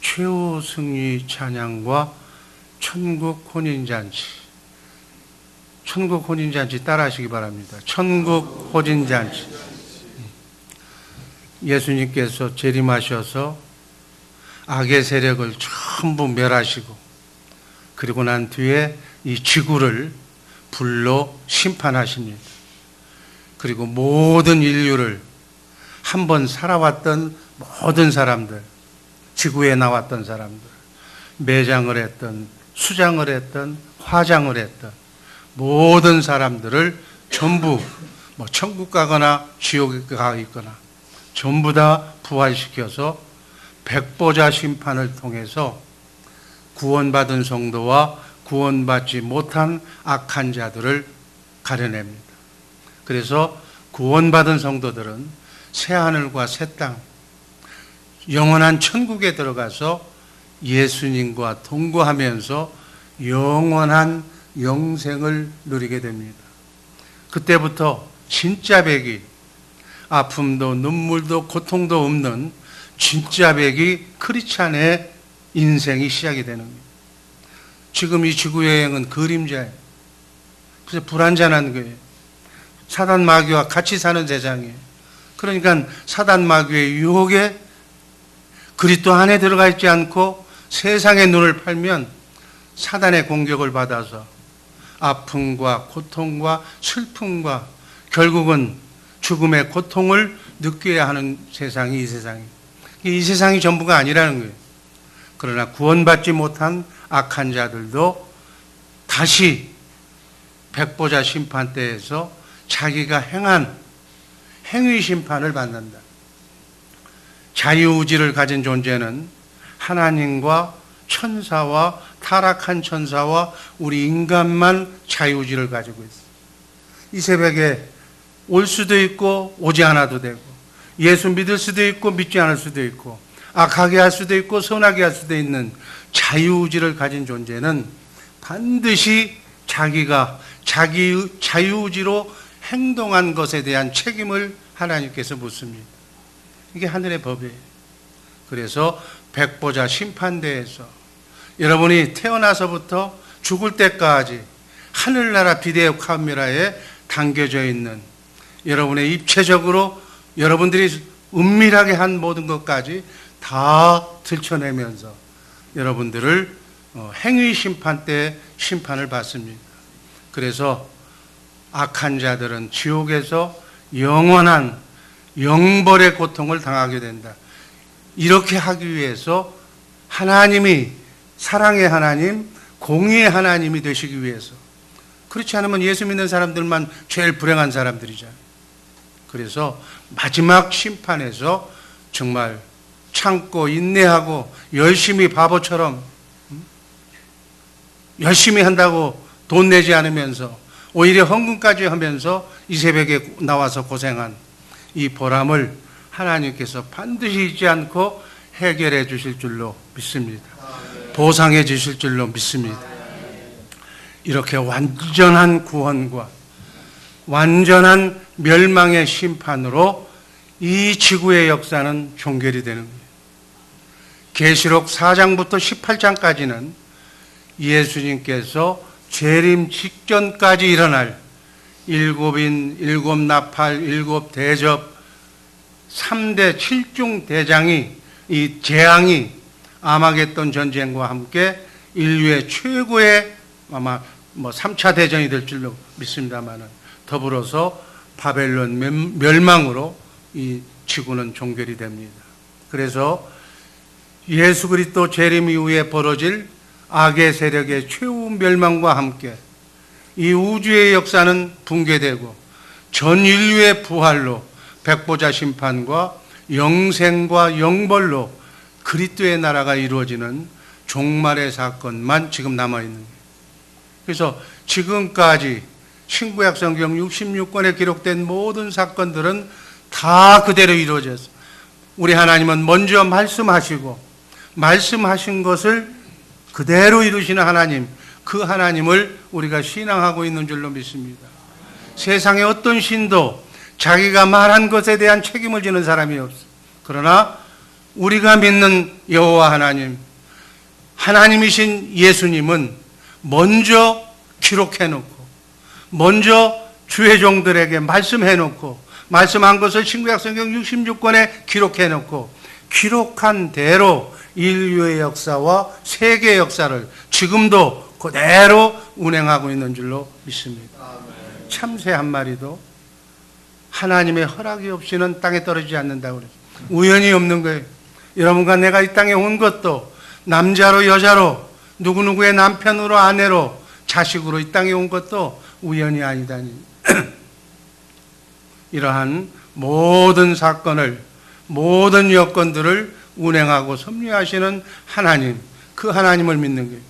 최후 승리 찬양과 천국 혼인잔치. 천국 혼인잔치 따라하시기 바랍니다. 천국 혼인잔치. 예수님께서 재림하셔서 악의 세력을 전부 멸하시고 그리고 난 뒤에 이 지구를 불로 심판하십니다. 그리고 모든 인류를 한번 살아왔던 모든 사람들, 지구에 나왔던 사람들, 매장을 했던, 수장을 했던, 화장을 했던 모든 사람들을 전부 천국 가거나 지옥에 가 있거나 전부 다 부활시켜서 백보자 심판을 통해서 구원받은 성도와 구원받지 못한 악한 자들을 가려냅니다. 그래서 구원받은 성도들은 새하늘과 새 땅, 영원한 천국에 들어가서 예수님과 동거하면서 영원한 영생을 누리게 됩니다. 그때부터 진짜 백이, 아픔도 눈물도 고통도 없는 진짜 백이 크리스찬의 인생이 시작이 되는 거예요. 지금 이 지구여행은 그림자예요. 그래서 불완전한 거예요. 사단 마귀와 같이 사는 세상이에요. 그러니까 사단 마귀의 유혹에 그리스도 안에 들어가 있지 않고 세상의 눈을 팔면 사단의 공격을 받아서 아픔과 고통과 슬픔과 결국은 죽음의 고통을 느껴야 하는 세상이 이 세상이에요. 이 세상이 전부가 아니라는 거예요. 그러나 구원받지 못한 악한 자들도 다시 백보자 심판대에서 자기가 행한 행위 심판을 받는다. 자유의지를 가진 존재는 하나님과 천사와 타락한 천사와 우리 인간만 자유의지를 가지고 있어요. 이 새벽에 올 수도 있고 오지 않아도 되고 예수 믿을 수도 있고 믿지 않을 수도 있고 악하게 할 수도 있고 선하게 할 수도 있는 자유의지를 가진 존재는 반드시 자기가 자기 자유의지로 행동한 것에 대한 책임을 하나님께서 묻습니다. 이게 하늘의 법이에요. 그래서 백보자 심판대에서 여러분이 태어나서부터 죽을 때까지 하늘나라 비디오 카메라에 담겨져 있는 여러분의 입체적으로 여러분들이 은밀하게 한 모든 것까지 다 들춰내면서 여러분들을 행위 심판 때 심판을 받습니다. 그래서 악한 자들은 지옥에서 영원한 영벌의 고통을 당하게 된다. 이렇게 하기 위해서 하나님이 사랑의 하나님, 공의의 하나님이 되시기 위해서, 그렇지 않으면 예수 믿는 사람들만 제일 불행한 사람들이잖아요. 그래서 마지막 심판에서 정말 참고 인내하고 열심히 바보처럼 열심히 한다고 돈 내지 않으면서 오히려 헌금까지 하면서 이 새벽에 나와서 고생한 이 보람을 하나님께서 반드시 잊지 않고 해결해 주실 줄로 믿습니다. 보상해 주실 줄로 믿습니다. 이렇게 완전한 구원과 완전한 멸망의 심판으로 이 지구의 역사는 종결이 되는 거예요. 계시록 4장부터 18장까지는 예수님께서 재림 직전까지 일어날 일곱인, 일곱 나팔, 일곱 대접, 3대 7중 대장이, 이 재앙이 아마겟돈 전쟁과 함께 인류의 최고의 아마 3차 대전이 될 줄로 믿습니다만은 더불어서 바벨론 멸망으로 이 지구는 종결이 됩니다. 그래서 예수 그리스도 재림 이후에 벌어질 악의 세력의 최후 멸망과 함께 이 우주의 역사는 붕괴되고 전 인류의 부활로 백보자 심판과 영생과 영벌로 그리스도의 나라가 이루어지는 종말의 사건만 지금 남아있는 거예요. 그래서 지금까지 신구약 성경 66권에 기록된 모든 사건들은 다 그대로 이루어졌어요. 우리 하나님은 먼저 말씀하시고 말씀하신 것을 그대로 이루시는 하나님, 그 하나님을 우리가 신앙하고 있는 줄로 믿습니다. 세상의 어떤 신도 자기가 말한 것에 대한 책임을 지는 사람이 없어. 그러나 우리가 믿는 여호와 하나님, 하나님이신 예수님은 먼저 기록해놓고, 먼저 주의 종들에게 말씀해놓고, 말씀한 것을 신구약성경 66권에 기록해놓고, 기록한 대로 인류의 역사와 세계의 역사를 지금도 그대로 운행하고 있는 줄로 믿습니다. 참새 한 마리도 하나님의 허락이 없이는 땅에 떨어지지 않는다고 그랬어요. 우연이 없는 거예요. 여러분과 내가 이 땅에 온 것도 남자로 여자로 누구누구의 남편으로 아내로 자식으로 이 땅에 온 것도 우연이 아니다니. 이러한 모든 사건을, 모든 여건들을 운행하고 섭리하시는 하나님, 그 하나님을 믿는 거예요.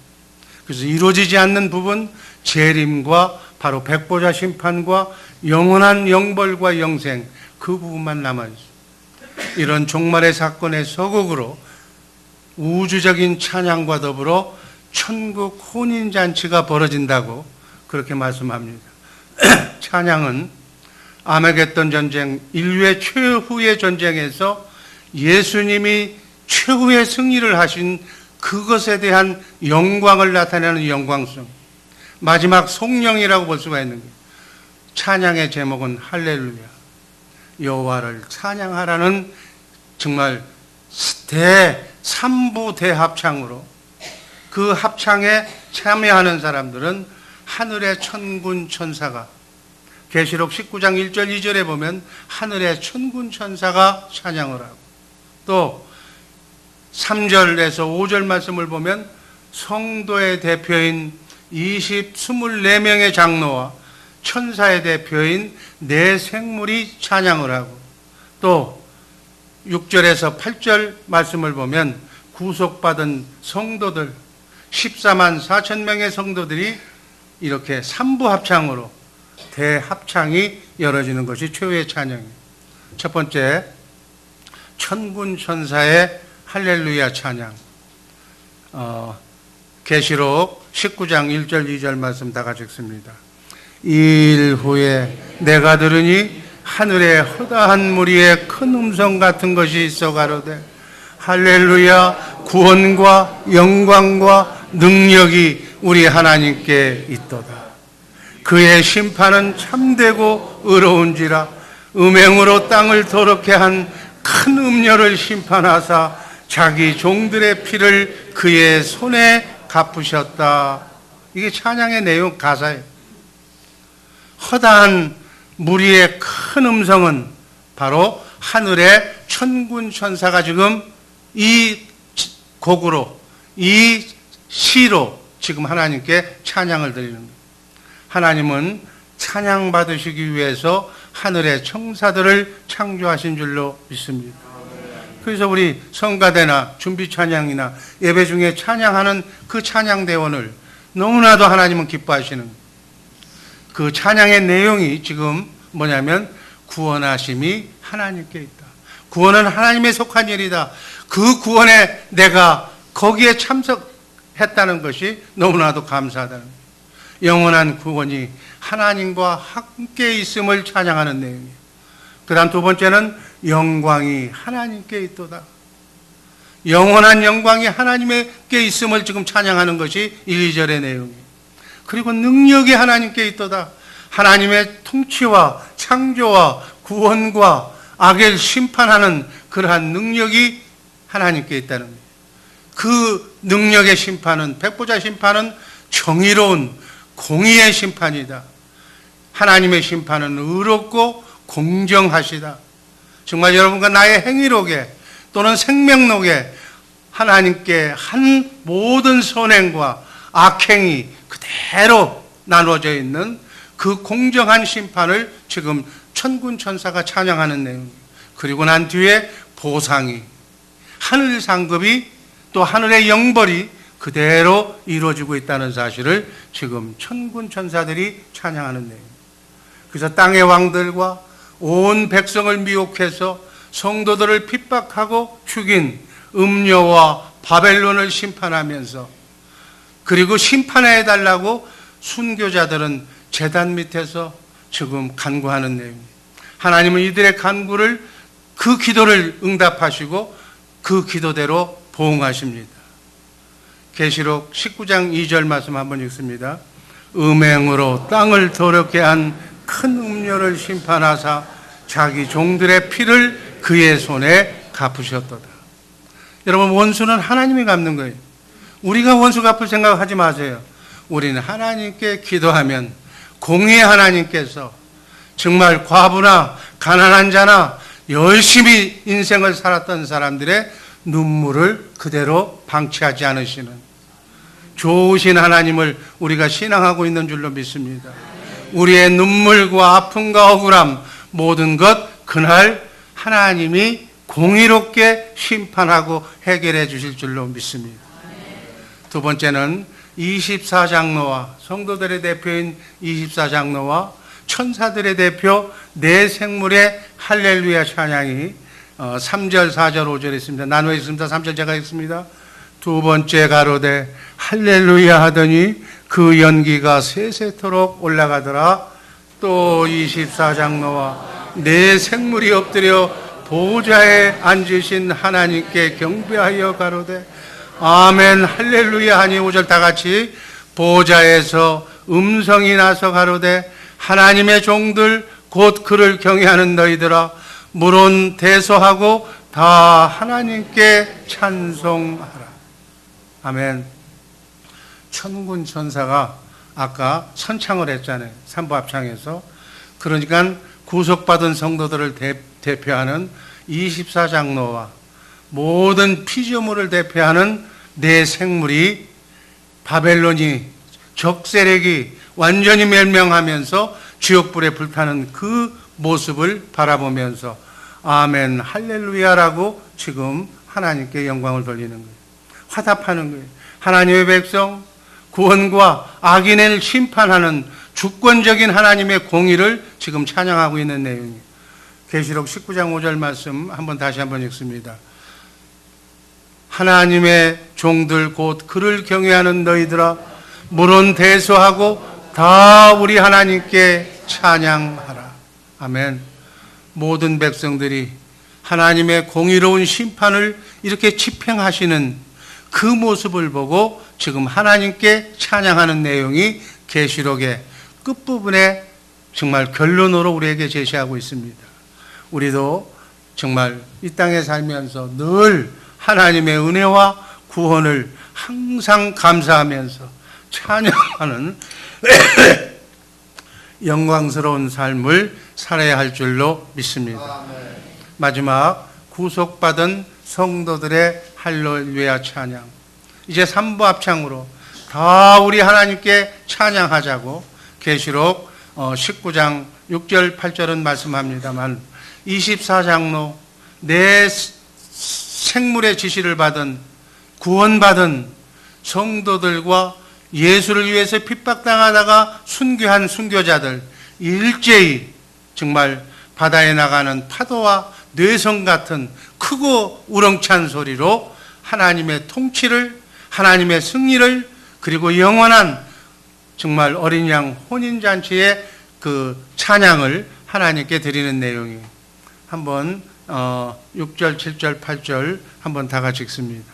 그래서 이루어지지 않는 부분, 재림과 바로 백보자 심판과 영원한 영벌과 영생, 그 부분만 남아있어요. 이런 종말의 사건의 서곡으로 우주적인 찬양과 더불어 천국 혼인잔치가 벌어진다고 그렇게 말씀합니다. 찬양은 아메겟돈 전쟁, 인류의 최후의 전쟁에서 예수님이 최후의 승리를 하신 그것에 대한 영광을 나타내는 영광성, 마지막 송영이라고 볼 수가 있는 거예요. 찬양의 제목은 할렐루야, 여호와를 찬양하라는 정말 대삼부 대합창으로, 그 합창에 참여하는 사람들은 하늘의 천군 천사가, 계시록 19장 1절 2절에 보면 하늘의 천군 천사가 찬양을 하고, 또 3절에서 5절 말씀을 보면 성도의 대표인 24명의 장로와 천사의 대표인 네 생물이 찬양을 하고, 또 6절에서 8절 말씀을 보면 구속받은 성도들 14만 4천 명의 성도들이 이렇게 삼부 합창으로 대합창이 열어지는 것이 최후의 찬양이에요. 첫 번째, 천군 천사의 할렐루야 찬양. 계시록 19장 1절 2절 말씀 다 같이 읽습니다. 이일 후에 내가 들으니 하늘에 허다한 무리의 큰 음성 같은 것이 있어 가로되 할렐루야, 구원과 영광과 능력이 우리 하나님께 있도다. 그의 심판은 참되고 의로운지라. 음행으로 땅을 더럽게 한 큰 음녀를 심판하사 자기 종들의 피를 그의 손에 갚으셨다. 이게 찬양의 내용 가사예요. 허다한 무리의 큰 음성은 바로 하늘의 천군 천사가 지금 이 곡으로, 이 시로 지금 하나님께 찬양을 드리는 거예요. 하나님은 찬양 받으시기 위해서 하늘의 천사들을 창조하신 줄로 믿습니다. 그래서 우리 성가대나 준비 찬양이나 예배 중에 찬양하는 그 찬양 대원을 너무나도 하나님은 기뻐하시는 거예요. 그 찬양의 내용이 지금 뭐냐면 구원하심이 하나님께 있다. 구원은 하나님에 속한 일이다. 그 구원에 내가 거기에 참석했다는 것이 너무나도 감사하다는 거예요. 영원한 구원이 하나님과 함께 있음을 찬양하는 내용이에요. 그 다음 두 번째는 영광이 하나님께 있도다. 영원한 영광이 하나님께 있음을 지금 찬양하는 것이 1, 2절의 내용이에요. 그리고 능력이 하나님께 있도다. 하나님의 통치와 창조와 구원과 악을 심판하는 그러한 능력이 하나님께 있다는 거예요. 그 능력의 심판은, 백보자 심판은 정의로운 공의의 심판이다. 하나님의 심판은 의롭고 공정하시다. 정말 여러분과 나의 행위록에 또는 생명록에 하나님께 한 모든 선행과 악행이 그대로 나누어져 있는 그 공정한 심판을 지금 천군 천사가 찬양하는 내용이에요. 그리고 난 뒤에 보상이, 하늘 상급이 또 하늘의 영벌이 그대로 이루어지고 있다는 사실을 지금 천군 천사들이 찬양하는 내용입니다. 그래서 땅의 왕들과 온 백성을 미혹해서 성도들을 핍박하고 죽인 음녀와 바벨론을 심판하면서, 그리고 심판해달라고 순교자들은 제단 밑에서 지금 간구하는 내용입니다. 하나님은 이들의 간구를, 그 기도를 응답하시고 그 기도대로 보응하십니다. 계시록 19장 2절 말씀 한번 읽습니다. 음행으로 땅을 더럽게 한 큰 음료를 심판하사 자기 종들의 피를 그의 손에 갚으셨도다. 여러분, 원수는 하나님이 갚는 거예요. 우리가 원수 갚을 생각하지 마세요. 우리는 하나님께 기도하면 공의의 하나님께서 정말 과부나 가난한 자나 열심히 인생을 살았던 사람들의 눈물을 그대로 방치하지 않으시는 좋으신 하나님을 우리가 신앙하고 있는 줄로 믿습니다. 우리의 눈물과 아픔과 억울함 모든 것 그날 하나님이 공의롭게 심판하고 해결해 주실 줄로 믿습니다. 두 번째는 24장로와 성도들의 대표인 24장로와 천사들의 대표 네 생물의 할렐루야 찬양이 3절, 4절, 5절 있습니다. 나누어 있습니다. 3절 제가 읽습니다. 두 번째 가로되 할렐루야 하더니 그 연기가 세세토록 올라가더라. 또 24장로와 네 생물이 엎드려 보좌에 앉으신 하나님께 경배하여 가로되 아멘 할렐루야 하니 5절 다 같이 보좌에서 음성이 나서 가로되 하나님의 종들 곧 그를 경외하는 너희들아 물론 대소하고 다 하나님께 찬송하라. 아멘. 천군 천사가 아까 선창을 했잖아요. 삼부 합창에서. 그러니까 구속받은 성도들을 대표하는 24장로와 모든 피조물을 대표하는 네 생물이 바벨론이 적세력이 완전히 멸명하면서 지옥불에 불타는 그 모습을 바라보면서 아멘 할렐루야라고 지금 하나님께 영광을 돌리는 거예요. 화답하는 거예요. 하나님의 백성 구원과 악인을 심판하는 주권적인 하나님의 공의를 지금 찬양하고 있는 내용이에요. 계시록 19장 5절 말씀 다시 한번 읽습니다. 하나님의 종들 곧 그를 경외하는 너희들아 물은 대소하고 다 우리 하나님께 찬양하라. 아멘. 모든 백성들이 하나님의 공의로운 심판을 이렇게 집행하시는 그 모습을 보고 지금 하나님께 찬양하는 내용이 계시록의 끝부분에 정말 결론으로 우리에게 제시하고 있습니다. 우리도 정말 이 땅에 살면서 늘 하나님의 은혜와 구원을 항상 감사하면서 찬양하는 영광스러운 삶을 살아야 할 줄로 믿습니다. 마지막 구속받은 성도들의 할렐루야 찬양. 이제 3부 합창으로 다 우리 하나님께 찬양하자고 계시록 19장 6절 8절은 말씀합니다만 24장로 내 생물의 지시를 받은 구원받은 성도들과 예수를 위해서 핍박당하다가 순교한 순교자들 일제히 정말 바다에 나가는 파도와 뇌성 같은 크고 우렁찬 소리로 하나님의 통치를 하나님의 승리를 그리고 영원한 정말 어린 양 혼인잔치의 그 찬양을 하나님께 드리는 내용이에요. 한번 6절, 7절, 8절 한번 다 같이 읽습니다.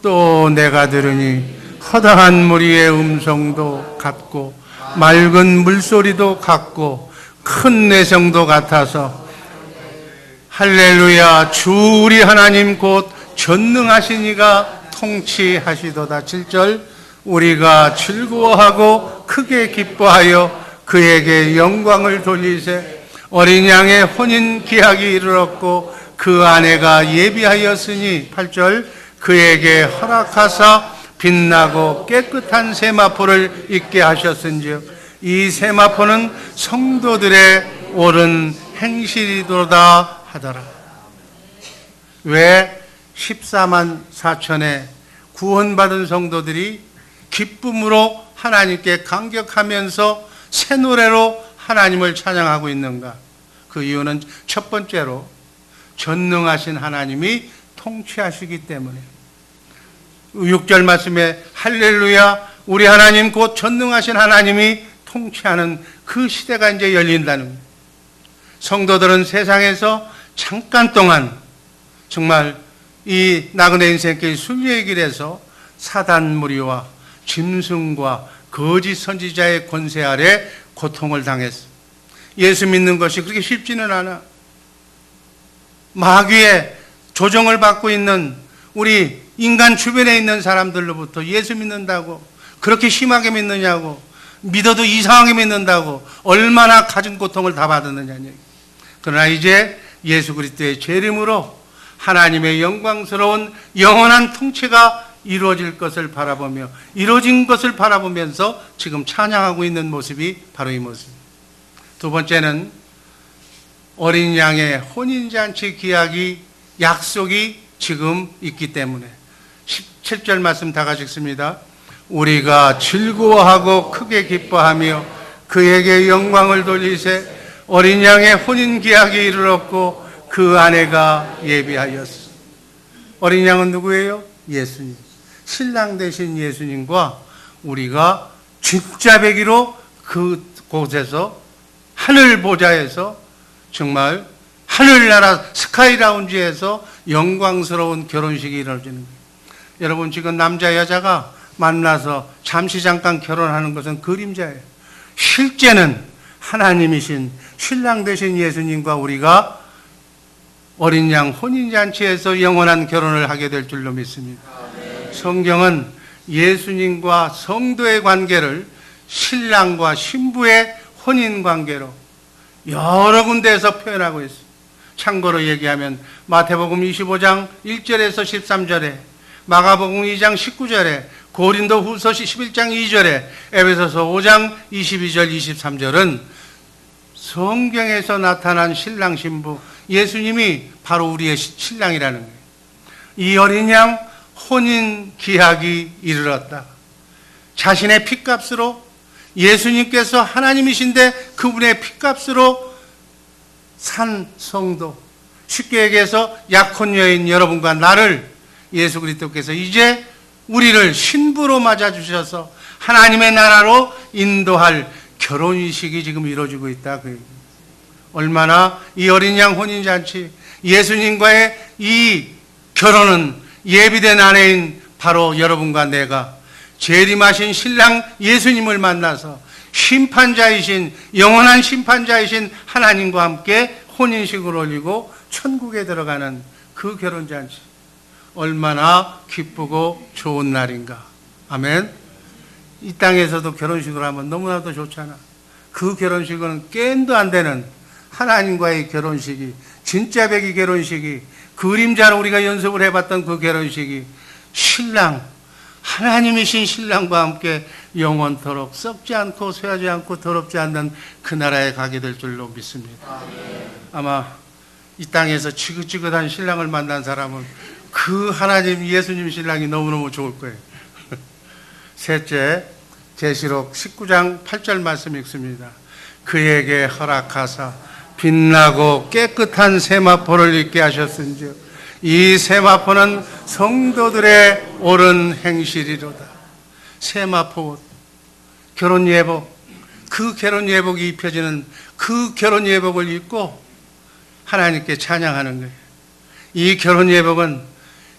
또 내가 들으니 허다한 무리의 음성도 같고 맑은 물소리도 같고 큰 내성도 같아서 할렐루야 주 우리 하나님 곧 전능하신 이가 통치하시도다. 7절 우리가 즐거워하고 크게 기뻐하여 그에게 영광을 돌리세 어린 양의 혼인 기약이 이르렀고 그 아내가 예비하였으니 8절 그에게 허락하사 빛나고 깨끗한 세마포를 입게 하셨은즉 이 세마포는 성도들의 옳은 행실이도다 하더라. 왜 14만 4천의 구원받은 성도들이 기쁨으로 하나님께 감격하면서 새 노래로 하나님을 찬양하고 있는가? 그 이유는 첫 번째로 전능하신 하나님이 통치하시기 때문에 6절 말씀에 할렐루야 우리 하나님 곧 전능하신 하나님이 통치하는 그 시대가 이제 열린다는 거예요. 성도들은 세상에서 잠깐 동안 정말 이 나그네 인생길 순례의 길에서 사단 무리와 짐승과 거짓 선지자의 권세 아래 고통을 당했어. 예수 믿는 것이 그렇게 쉽지는 않아. 마귀의 조정을 받고 있는 우리 인간 주변에 있는 사람들로부터 예수 믿는다고 그렇게 심하게 믿느냐고, 믿어도 이상하게 믿는다고 얼마나 가진 고통을 다 받았느냐는 얘기. 그러나 이제 예수 그리스도의 재림으로 하나님의 영광스러운 영원한 통치가 이루어질 것을 바라보며, 이루어진 것을 바라보면서 지금 찬양하고 있는 모습이 바로 이 모습입니다. 두 번째는 어린 양의 혼인잔치 기약이, 약속이 지금 있기 때문에 17절 말씀 다 같이 읽습니다. 우리가 즐거워하고 크게 기뻐하며 그에게 영광을 돌리세. 어린 양의 혼인 기약이 이르렀고 그 아내가 예비하였어. 어린 양은 누구예요? 예수님. 신랑 되신 예수님과 우리가 진짜 배기로 그곳에서 하늘 보좌에서 정말 하늘나라 스카이 라운지에서 영광스러운 결혼식이 이루어지는 거예요. 여러분, 지금 남자 여자가 만나서 잠시 잠깐 결혼하는 것은 그림자예요. 실제는 하나님이신 신랑 되신 예수님과 우리가 어린 양 혼인잔치에서 영원한 결혼을 하게 될 줄로 믿습니다. 성경은 예수님과 성도의 관계를 신랑과 신부의 혼인관계로 여러 군데에서 표현하고 있습니다. 참고로 얘기하면 마태복음 25장 1절에서 13절에, 마가복음 2장 19절에, 고린도 후서 11장 2절에, 에베소서 5장 22절 23절은 성경에서 나타난 신랑 신부 예수님이 바로 우리의 신랑이라는 거예요. 이 어린 양 혼인 기약이 이르렀다. 자신의 핏값으로, 예수님께서 하나님이신데 그분의 핏값으로 산 성도, 쉽게 얘기해서 약혼 여인 여러분과 나를 예수 그리스도께서 이제 우리를 신부로 맞아주셔서 하나님의 나라로 인도할 결혼식이 지금 이루어지고 있다. 얼마나 이 어린 양 혼인잔치, 예수님과의 이 결혼은 예비된 아내인 바로 여러분과 내가 재림하신 신랑 예수님을 만나서 심판자이신, 영원한 심판자이신 하나님과 함께 혼인식을 올리고 천국에 들어가는 그 결혼잔치, 얼마나 기쁘고 좋은 날인가. 아멘. 이 땅에서도 결혼식을 하면 너무나도 좋잖아. 그 결혼식은 게임도 안 되는 하나님과의 결혼식이, 진짜 배기 결혼식이, 그림자로 우리가 연습을 해봤던 그 결혼식이 신랑, 하나님이신 신랑과 함께 영원토록 썩지 않고 쇠하지 않고 더럽지 않는 그 나라에 가게 될 줄로 믿습니다. 아마 이 땅에서 지긋지긋한 신랑을 만난 사람은 그 하나님 예수님 신랑이 너무너무 좋을 거예요. 셋째, 계시록 19장 8절 말씀 읽습니다. 그에게 허락하사 빛나고 깨끗한 세마포를 입게 하셨은즉 이 세마포는 성도들의 옳은 행실이로다. 세마포, 결혼 예복, 그 결혼 예복이 입혀지는 그 결혼 예복을 입고 하나님께 찬양하는 거예요. 이 결혼 예복은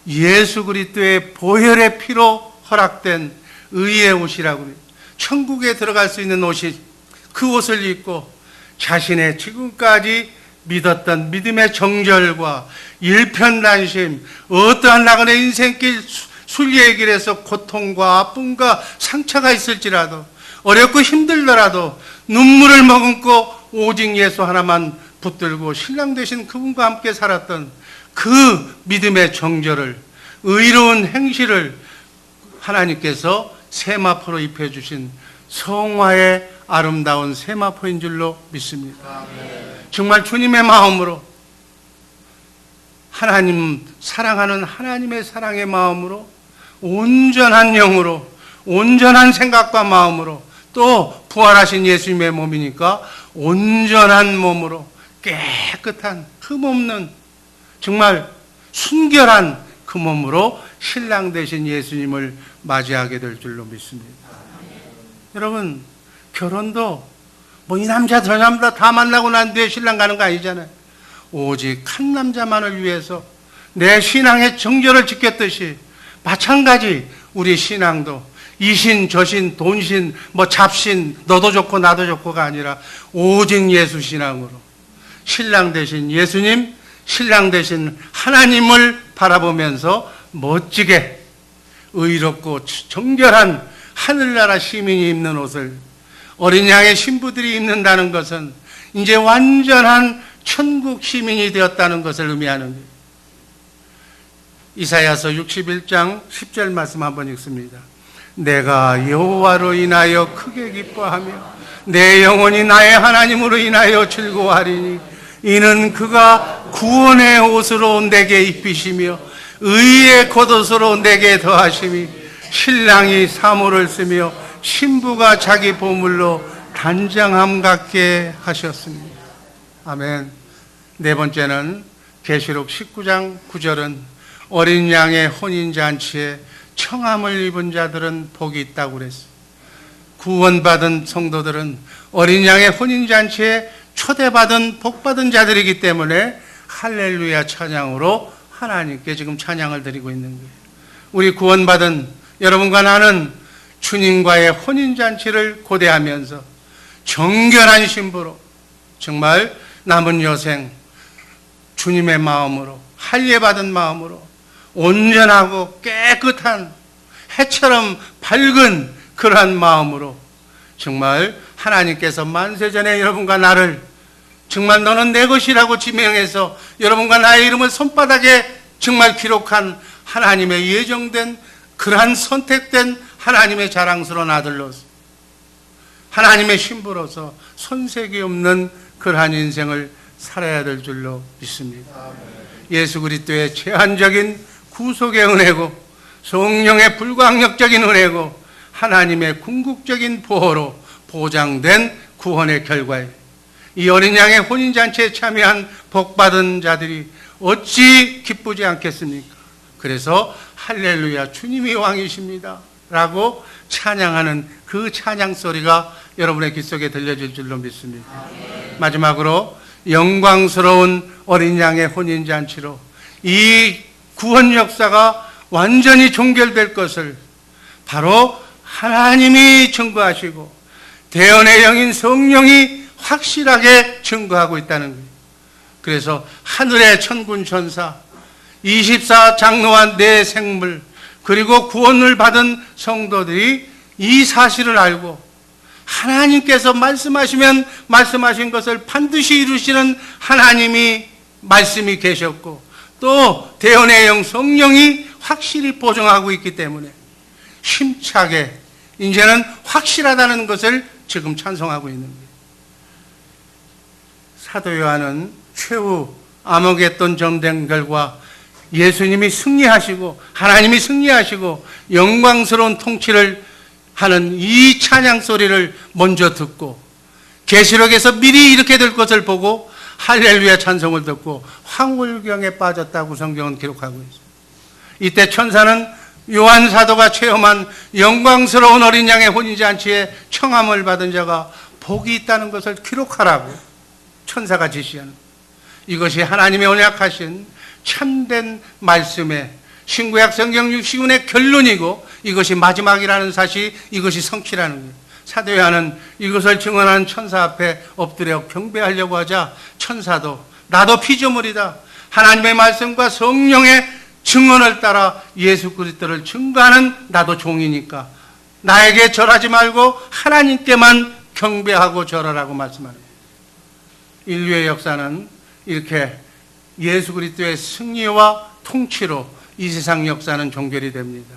예수 그리스도의 보혈의 피로 허락된 의의 옷이라고 해요. 천국에 들어갈 수 있는 옷이, 그 옷을 입고 자신의 지금까지 믿었던 믿음의 정절과 일편단심, 어떠한 나그네 인생길 순례의 길에서 고통과 아픔과 상처가 있을지라도, 어렵고 힘들더라도 눈물을 머금고 오직 예수 하나만 붙들고 신랑 되신 그분과 함께 살았던 그 믿음의 정절을, 의로운 행실을 하나님께서 세마포로 입혀주신 성화의 아름다운 세마포인 줄로 믿습니다. 정말 주님의 마음으로, 하나님 사랑하는 하나님의 사랑의 마음으로, 온전한 영으로, 온전한 생각과 마음으로, 또 부활하신 예수님의 몸이니까 온전한 몸으로 깨끗한, 흠없는, 정말 순결한 그 몸으로 신랑 되신 예수님을 맞이하게 될 줄로 믿습니다. 여러분, 결혼도 뭐 이 남자 저 남자 다 만나고 난 뒤에 신랑 가는 거 아니잖아요. 오직 한 남자만을 위해서 내 신앙의 정절을 지켰듯이 마찬가지 우리 신앙도 이신 저신 돈신 잡신 너도 좋고 나도 좋고가 아니라 오직 예수 신앙으로 신랑 되신 예수님, 신랑 되신 하나님을 바라보면서 멋지게 의롭고 정결한 하늘나라 시민이 입는 옷을 어린 양의 신부들이 입는다는 것은 이제 완전한 천국 시민이 되었다는 것을 의미하는 거예요. 이사야서 61장 10절 말씀 한번 읽습니다. 내가 여호와로 인하여 크게 기뻐하며 내 영혼이 나의 하나님으로 인하여 즐거워하리니 이는 그가 구원의 옷으로 내게 입히시며 의의 겉옷으로 내게 더하심이 신랑이 사모를 쓰며 신부가 자기 보물로 단장함 같게 하셨습니다. 아멘. 네 번째는 계시록 19장 9절은 어린 양의 혼인잔치에 청함을 입은 자들은 복이 있다고 그랬어요. 구원받은 성도들은 어린 양의 혼인잔치에 초대받은 복받은 자들이기 때문에 할렐루야 찬양으로 하나님께 지금 찬양을 드리고 있는 거예요. 우리 구원받은 여러분과 나는 주님과의 혼인잔치를 고대하면서 정결한 신부로 정말 남은 여생 주님의 마음으로 할례받은 마음으로 온전하고 깨끗한 해처럼 밝은 그러한 마음으로 정말 하나님께서 만세전에 여러분과 나를 정말 너는 내 것이라고 지명해서 여러분과 나의 이름을 손바닥에 정말 기록한 하나님의 예정된 그러한 선택된 하나님의 자랑스러운 아들로서 하나님의 신부로서 손색이 없는 그러한 인생을 살아야 될 줄로 믿습니다. 예수 그리스도의 제한적인 구속의 은혜고 성령의 불광력적인 은혜고 하나님의 궁극적인 보호로 보장된 구원의 결과에 이 어린 양의 혼인잔치에 참여한 복받은 자들이 어찌 기쁘지 않겠습니까? 그래서 할렐루야 주님이 왕이십니다 라고 찬양하는 그 찬양 소리가 여러분의 귓속에 들려질 줄로 믿습니다. 마지막으로 영광스러운 어린 양의 혼인잔치로 이 구원 역사가 완전히 종결될 것을 바로 하나님이 증거하시고 대언의 영인 성령이 확실하게 증거하고 있다는 거예요. 그래서 하늘의 천군 천사 24장로와 네 생물 그리고 구원을 받은 성도들이 이 사실을 알고 하나님께서 말씀하시면 말씀하신 것을 반드시 이루시는 하나님이 말씀이 계셨고 또 대언의 영 성령이 확실히 보증하고 있기 때문에 힘차게 이제는 확실하다는 것을 지금 찬송하고 있는 거예요. 사도 요한은 최후 아모겟돈 전쟁 결과 예수님이 승리하시고 하나님이 승리하시고 영광스러운 통치를 하는 이 찬양 소리를 먼저 듣고 계시록에서 미리 이렇게 될 것을 보고 할렐루야 찬송을 듣고 황홀경에 빠졌다고 성경은 기록하고 있어요. 이때 천사는 요한 사도가 체험한 영광스러운 어린 양의 혼인잔치에 청함을 받은 자가 복이 있다는 것을 기록하라고 천사가 지시하는 이것이 하나님의 언약하신 참된 말씀의 신구약 성경 60권의 결론이고 이것이 마지막이라는 사실 이것이 성취라는 거예요. 사도 요한은 이것을 증언하는 천사 앞에 엎드려 경배하려고 하자 천사도 나도 피조물이다 하나님의 말씀과 성령의 증언을 따라 예수 그리스도를 증거하는 나도 종이니까 나에게 절하지 말고 하나님께만 경배하고 절하라고 말씀하는 거예요. 인류의 역사는 이렇게 예수 그리스도의 승리와 통치로 이 세상 역사는 종결이 됩니다.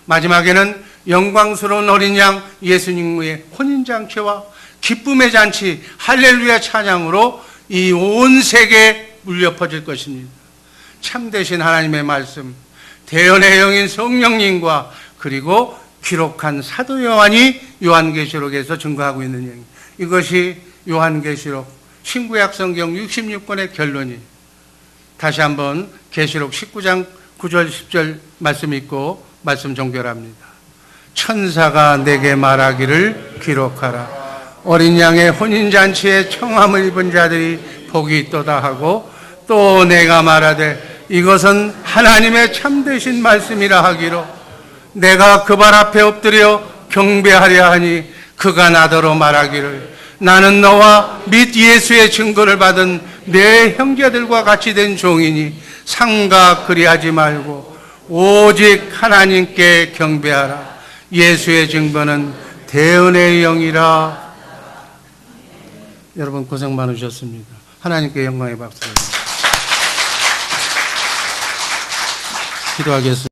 마지막에는 영광스러운 어린 양 예수님의 혼인잔치와 기쁨의 잔치 할렐루야 찬양으로 이 온 세계에 울려 퍼질 것입니다. 참되신 하나님의 말씀 대언의 영인 성령님과 그리고 기록한 사도 요한이 요한계시록에서 증거하고 있는 얘기 이것이 요한계시록 신구약 성경 66권의 결론이 다시 한번 계시록 19장 9절 10절 말씀 읽고 말씀 종결합니다. 천사가 내게 말하기를 기록하라. 어린 양의 혼인잔치에 청함을 입은 자들이 복이 있도다 하고 또 내가 말하되 이것은 하나님의 참되신 말씀이라 하기로 내가 그 발 앞에 엎드려 경배하려 하니 그가 나더러 말하기를 나는 너와 및 예수의 증거를 받은 내 형제들과 같이 된 종이니 상가 그리하지 말고 오직 하나님께 경배하라. 예수의 증거는 대은혜의 영이라. 여러분 고생 많으셨습니다. 하나님께 영광의 박수를 기도하겠습니다.